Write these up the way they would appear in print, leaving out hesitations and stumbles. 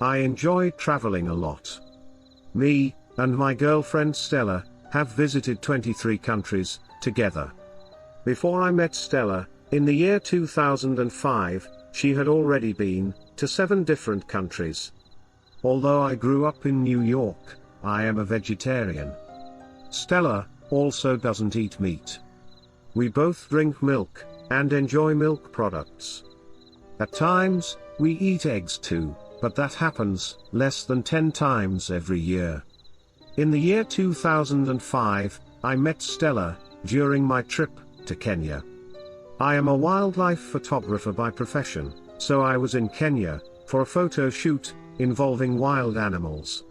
I enjoy traveling a lot. Me and my girlfriend Stella have visited 23 countries together. Before I met Stella, in the year 2005, she had already been to 7 different countries. Although I grew up in New York, I am a vegetarian. Stella also doesn't eat meat. We both drink milk and enjoy milk products. At times, we eat eggs too, but that happens less than 10 times every year. In the year 2005, I met Stella during my trip to Kenya. I am a wildlife photographer by profession, so I was in Kenya for a photo shoot involving wild animals.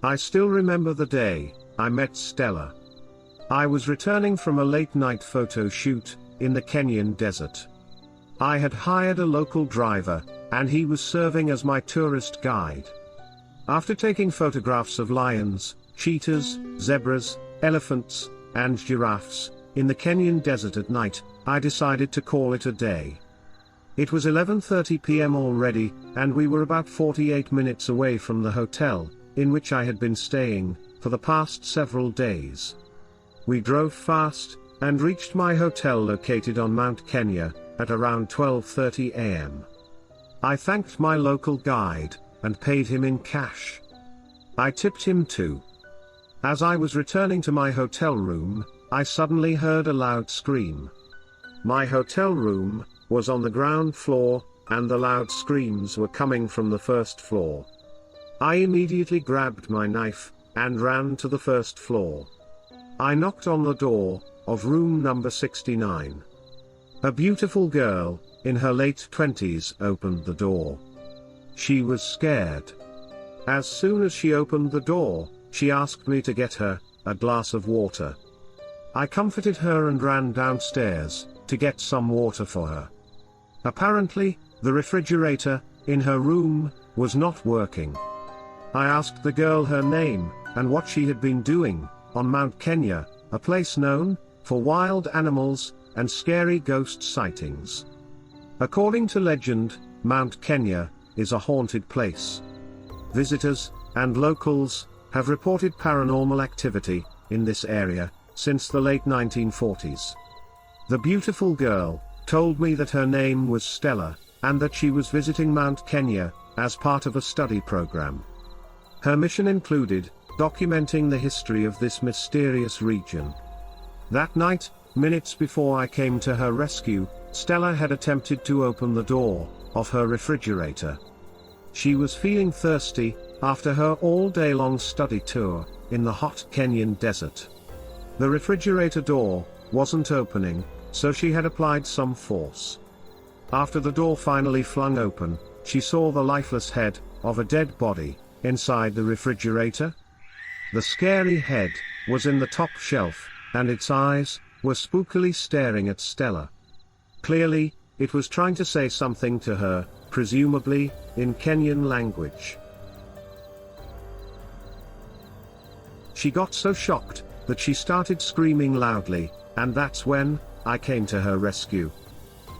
I still remember the day I met Stella. I was returning from a late-night photo shoot in the Kenyan desert. I had hired a local driver, and he was serving as my tourist guide. After taking photographs of lions, cheetahs, zebras, elephants, and giraffes in the Kenyan desert at night, I decided to call it a day. It was 11:30 p.m. already, and we were about 48 minutes away from the hotel in which I had been staying for the past several days. We drove fast and reached my hotel located on Mount Kenya at around 12:30 a.m. I thanked my local guide and paid him in cash. I tipped him too. As I was returning to my hotel room, I suddenly heard a loud scream. My hotel room was on the ground floor, and the loud screams were coming from the first floor. I immediately grabbed my knife and ran to the first floor. I knocked on the door of room number 69. A beautiful girl in her late 20s opened the door. She was scared. As soon as she opened the door, she asked me to get her a glass of water. I comforted her and ran downstairs to get some water for her. Apparently, the refrigerator in her room was not working. I asked the girl her name and what she had been doing on Mount Kenya, a place known for wild animals and scary ghost sightings. According to legend, Mount Kenya is a haunted place. Visitors and locals have reported paranormal activity in this area since the late 1940s. The beautiful girl told me that her name was Stella, and that she was visiting Mount Kenya as part of a study program. Her mission included documenting the history of this mysterious region. That night, minutes before I came to her rescue, Stella had attempted to open the door of her refrigerator. She was feeling thirsty after her all-day-long study tour in the hot Kenyan desert. The refrigerator door wasn't opening, so she had applied some force. After the door finally flung open, she saw the lifeless head of a dead body inside the refrigerator. The scary head was in the top shelf, and its eyes were spookily staring at Stella. Clearly, it was trying to say something to her, presumably in Kenyan language. She got so shocked that she started screaming loudly, and that's when I came to her rescue.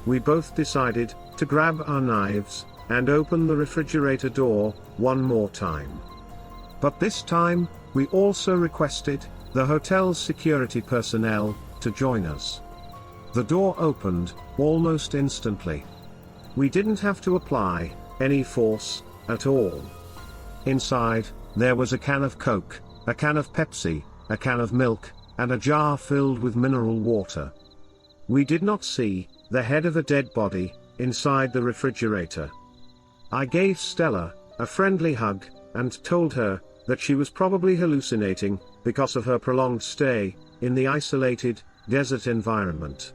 We both decided to grab our knives and open the refrigerator door one more time. But this time, we also requested the hotel's security personnel to join us. The door opened almost instantly. We didn't have to apply any force at all. Inside, there was a can of Coke, a can of Pepsi, a can of milk, and a jar filled with mineral water. We did not see the head of a dead body inside the refrigerator. I gave Stella a friendly hug and told her that she was probably hallucinating because of her prolonged stay in the isolated desert environment.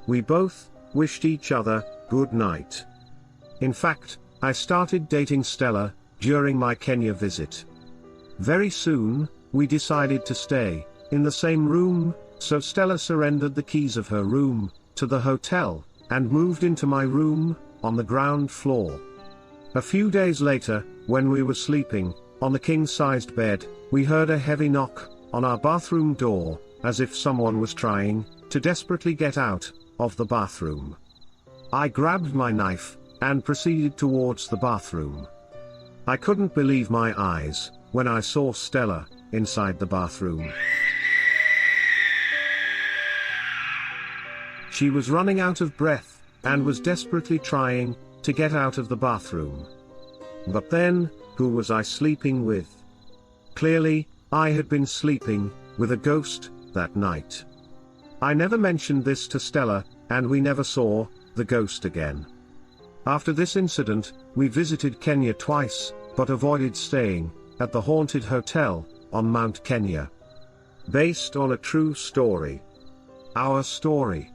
We both wished each other good night. In fact, I started dating Stella during my Kenya visit. Very soon, we decided to stay in the same room, so Stella surrendered the keys of her room to the hotel and moved into my room on the ground floor. A few days later, when we were sleeping on the king-sized bed, we heard a heavy knock on our bathroom door, as if someone was trying to desperately get out of the bathroom. I grabbed my knife and proceeded towards the bathroom. I couldn't believe my eyes when I saw Stella inside the bathroom. She was running out of breath and was desperately trying to get out of the bathroom. But then, who was I sleeping with? Clearly, I had been sleeping with a ghost that night. I never mentioned this to Stella, and we never saw the ghost again. After this incident, we visited Kenya twice, but avoided staying at the haunted hotel on Mount Kenya. Based on a true story. Our story.